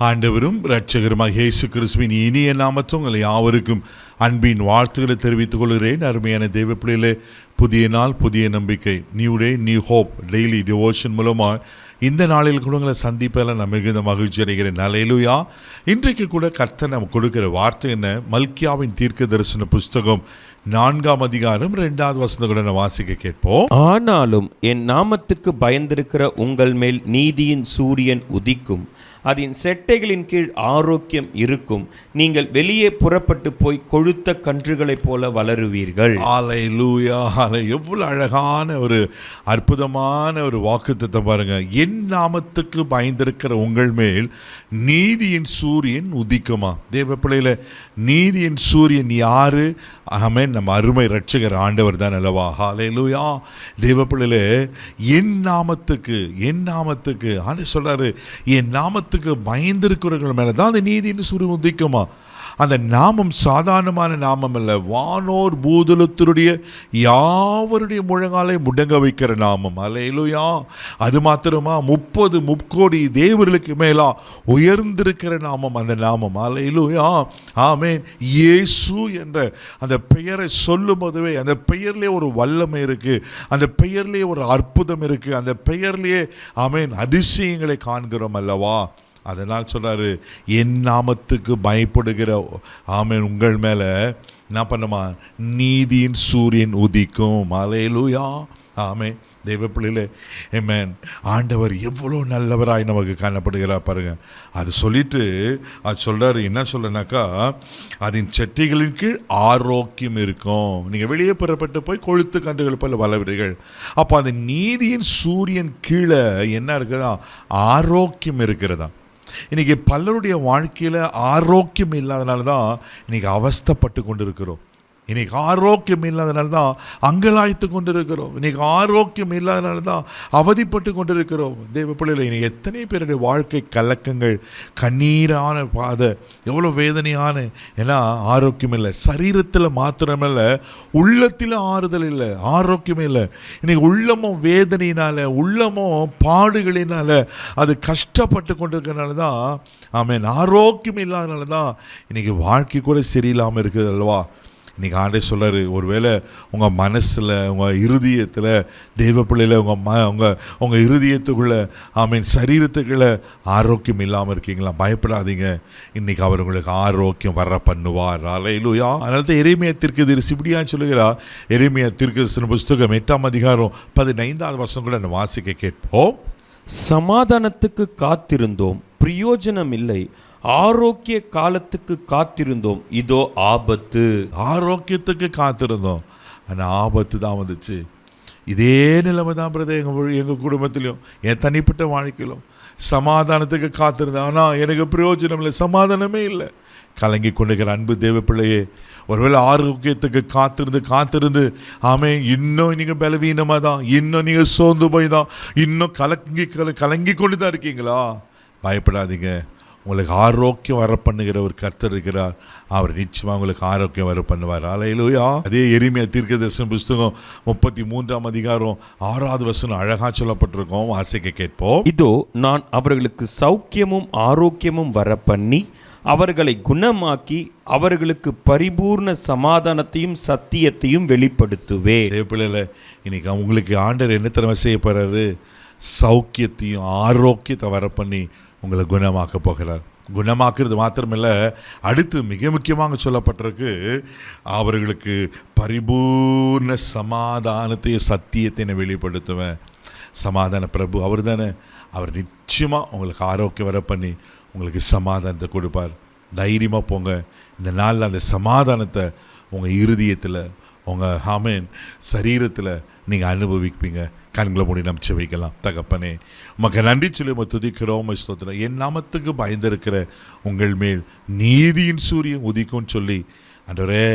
ஆண்டவரும் இரட்சகருமாக இயேசு கிறிஸ்துவின் இனிய நாமத்தில் உங்களை யாவருக்கும் அன்பின் வாழ்த்துக்களை தெரிவித்துக் கொள்கிறேன். அருமையான தேவ பிள்ளைகளே, புதிய நாள் புதிய நம்பிக்கை, new day new hope daily devotion மூலமாக இந்த நாளில் கூட உங்களை சந்திப்பதில் நான் மிகுந்த மகிழ்ச்சி அடைகிறேன். அல்லேலூயா. இன்றைக்கு கூட கர்த்தர் நம்ம கொடுக்கிற வார்த்தை என்ன? மல்கியாவின் தீர்க்க தரிசன புஸ்தகம் 4ஆம் அதிகாரம் 2வது வசனத்தை கூட வாசிக்க கேட்போம். ஆனாலும் என் நாமத்துக்கு பயந்திருக்கிற உங்கள் மேல் நீதியின் சூரியன் உதிக்கும், அதன் செட்டைகளின் கீழ் ஆரோக்கியம் இருக்கும், நீங்கள் வெளியே புறப்பட்டு போய் கொழுத்த கன்றுகளைப் போல வளருவீர்கள். அல்லேலூயா. எவ்வளவு அழகான ஒரு அற்புதமான ஒரு வாக்குத்தத்தம் பாருங்க. என் நாமத்துக்கு பயந்திருக்கிற உங்கள் மேல் நீதியின் சூரியன் உதிக்குமா? தேவ பிள்ளையில நீதியின் சூரியன் யாரு? ஆமென். நம்ம அருமை இரட்சகர் ஆண்டவர் தான் அல்லவா? ஹல்லேலூயா. தேவ பிள்ளையிலே என் நாமத்துக்கு ஆண்டவர் சொல்றாரு, என் நாமத்துக்கு பயந்திருக்கிறவர்கள் மேல தான் அந்த நீதியின் சூரியன் உதிக்குமா. அந்த நாமம் சாதாரணமான நாமம் அல்ல. வானோர் பூதலத்தினுடைய யாவருடைய முழங்காலை முடங்க வைக்கிற நாமம். அல்லேலூயா. அது மாத்திரமா 30 முக்கோடி தேவர்களுக்கு மேலா உயர்ந்திருக்கிற நாமம் அந்த நாமம். அல்லேலூயா. ஆமென். இயேசு என்ற அந்த பெயரை சொல்லும் போதுவே அந்த பெயர்லேயே ஒரு வல்லமை இருக்கு, அந்த பெயர்லேயே ஒரு அற்புதம் இருக்கு, அந்த பெயர்லேயே ஆமென் அதிசயங்களை காண்கிறோம் அல்லவா. அதனால் சொல்றாரு, என் நாமத்துக்கு பயப்படுகிற ஆமென் உங்கள் மேல என்ன பண்ணுமா? நீதியின் சூரியன் உதிக்கும். அல்லேலூயா. ஆமென். தேவ பிள்ளைகளே, ஆமென். ஆண்டவர் எவ்வளோ நல்லவராய் நமக்கு காணப்படுகிறார் பாருங்க. அது சொல்லிட்டு அது சொல்றாரு, என்ன சொல்றனாக்கா, அதன் செட்டைகளின் கீழ் ஆரோக்கியம் இருக்கும், நீங்க வெளியே புறப்பட்டு போய் கொழுத்து கன்றுகள் போல வளர்வீர்கள். அப்போ அந்த நீதியின் சூரியன் கீழே என்ன இருக்குதா? ஆரோக்கியம் இருக்கிறதா. இன்னைக்கு பலருடைய வாழ்க்கையில் ஆரோக்கியம் இல்லாதனால தான் இன்னைக்கு அவஸ்தைப்பட்டு கொண்டு இருக்கிறோம். இன்னைக்கு ஆரோக்கியம் இல்லாதனால தான் அங்கலாய்த்து கொண்டு இருக்கிறோம். இன்னைக்கு ஆரோக்கியம் இல்லாதனால தான் அவதிப்பட்டு கொண்டு இருக்கிறோம். தேவ பிள்ளைகளை, இன்னைக்கு எத்தனை பேருடைய வாழ்க்கை கலக்கங்கள், கண்ணீரான பாதை, எவ்வளோ வேதனையான. ஏன்னா ஆரோக்கியம் இல்லை. சரீரத்தில் மாத்திரமில்லை, உள்ளத்தில் ஆறுதல் இல்லை, ஆரோக்கியம் இல்லை. இன்னைக்கு உள்ளமும் வேதனையினால, உள்ளமும் பாடுகளினால அது கஷ்டப்பட்டு கொண்டு இருக்கிறனால தான் ஆமென் ஆரோக்கியம் இல்லாதனால தான் இன்னைக்கு வாழ்க்கை கூட சரியில்லாமல் இருக்குது அல்லவா. இன்றைக்கி ஆண்டே சொல்கிறாரு, ஒருவேளை உங்கள் மனசில், உங்கள் இருதயத்தில், தெய்வ பிள்ளையில், உங்கள் இருதயத்துக்குள்ளே ஆமீன் சரீரத்துக்குள்ளே ஆரோக்கியம் இல்லாமல் இருக்கீங்களா? பயப்படாதீங்க. இன்றைக்கி அவர் உங்களுக்கு ஆரோக்கியம் வர பண்ணுவார். அல்லேலூயா. அதனால தான் எரேமியா தீர்க்கதரிசி இப்படியா சொல்லுகிறார். எரேமியா தீர்க்கதரிசன புஸ்தகம் 8ஆம் அதிகாரம் 15வது வசனம் கூட நம்ம வாசிக்க கேட்போம். சமாதானத்துக்கு காத்திருந்தோம், பிரயோஜனம் இல்லை, ஆரோக்கிய காலத்துக்கு காத்திருந்தோம், இதோ ஆபத்து. ஆரோக்கியத்துக்கு காத்திருந்தோம், ஆனால் ஆபத்து தான் வந்துச்சு. இதே நிலைமை தான் பிரதர் எங்கள் குடும்பத்திலையும் என் தனிப்பட்ட வாழ்க்கையிலும். சமாதானத்துக்கு காத்திருந்தேன், ஆனால் எனக்கு பிரயோஜனம் இல்லை, சமாதானமே இல்லை. கலங்கி கொண்டிருக்கிற அன்பு தேவ பிள்ளையே, ஒருவேளை ஆரோக்கியத்துக்கு காத்திருந்து ஆமே இன்னும் நீங்கள் பலவீனமாக தான், இன்னும் நீங்கள் சோர்ந்து போய் தான், இன்னும் கலங்கி கொண்டு தான் இருக்கீங்களா? பயப்படாதீங்க. உங்களுக்கு ஆரோக்கியம் வர பண்ணுகிற ஒரு கர்த்தர் இருக்கிறார். அவர் நிச்சயமாக உங்களுக்கு ஆரோக்கியம் வர பண்ணுவார். அல்லேலூயா. அதே எரேமியா தீர்க்கதரிசன புஸ்தகம் 33ஆம் அதிகாரம் 6வது வசனம் அழகா சொல்லப்பட்டிருக்கோம். வாசிக்க கேட்போம். இதோ நான் அவர்களுக்கு சௌக்கியமும் ஆரோக்கியமும் வர பண்ணி அவர்களை குணமாக்கி அவர்களுக்கு பரிபூர்ண சமாதானத்தையும் சத்தியத்தையும் வெளிப்படுத்துவேன். பிள்ளைல, இன்னைக்கு உங்களுக்கு ஆண்டவர் என்ன திறமை செய்ய போறாரு? சௌக்கியத்தையும் ஆரோக்கியத்தை வர பண்ணி உங்களை குணமாக்க போகிறார். குணமாக்குறது மாத்திரமில்ல, அடுத்து மிக முக்கியமாக சொல்லப்பட்டிருக்கு, அவர்களுக்கு பரிபூர்ண சமாதானத்தையும் சத்தியத்தை வெளிப்படுத்துவேன். சமாதான பிரபு அவர் தானே. அவர் நிச்சயமாக உங்களுக்கு ஆரோக்கியம் வர பண்ணி உங்களுக்கு சமாதானத்தை கொடுப்பார். தைரியமாக போங்க. இந்த நாளில் அந்த சமாதானத்தை உங்கள் இருதயத்தில், உங்கள் ஆமென் சரீரத்தில் நீங்கள் அனுபவிப்பீங்க. கண்களை மூடி நம்ம செபிக்கலாம். தகப்பனே, உமக்கு நன்றி சொல்லி உம்மை துதிக்கிறோம், ஸ்தோத்திரம். என் நாமத்துக்கு பயந்திருக்கிற உங்கள் மேல் நீதியின் சூரியன் உதிக்கும்னு சொல்லி ஆண்டவரே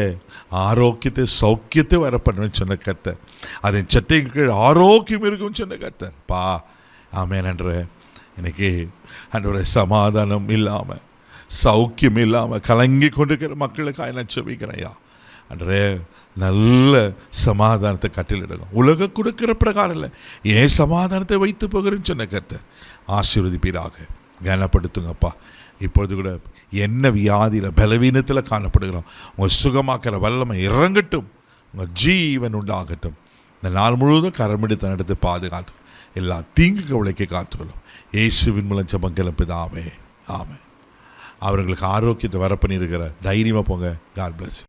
ஆரோக்கியத்தை சௌக்கியத்தை வர பண்ணுவேன்னு சொன்ன கர்த்தர், அதன் சட்டைக்கு கீழ் ஆரோக்கியம் இருக்கும்னு சொன்ன கர்த்தர் பா. ஆமென். அன்றே எனக்கு ஆண்டவரே சமாதானம் இல்லாமல், சௌக்கியம் இல்லாமல் கலங்கி கொண்டிருக்கிற மக்களுக்காக நான் செபிக்கிறேன். ஐயா அன்றே நல்ல சமாதானத்தை கட்டிலிடணும். உலக கொடுக்கிற பிரகாரம் இல்லை, ஏன் சமாதானத்தை வைத்து போகிறேன்னு சொன்ன கர்த்தர் ஆசீர்வதிப்பீராக. கனப்படுத்துங்கப்பா. இப்பொழுது கூட என்ன வியாதியில் பலவீனத்தில் காணப்படுகிறோம், உங்கள் சுகமாக்கிற வல்லமை இறங்கட்டும், உங்கள் ஜீவன் உண்டாகட்டும். இந்த நாள் முழுவதும் கரமெடுத்து நடத்தி பாதுகாத்து எல்லா தீங்குக்கு உழைக்க காத்துக்கொள்ளும். இயேசுவின் மூலம் ஜெபம் பிதாவே, ஆமென். அவர்களுக்கு ஆரோக்கியத்தை வரப்பண்ணியிருக்கிற தைரியமாக போங்க. God plus.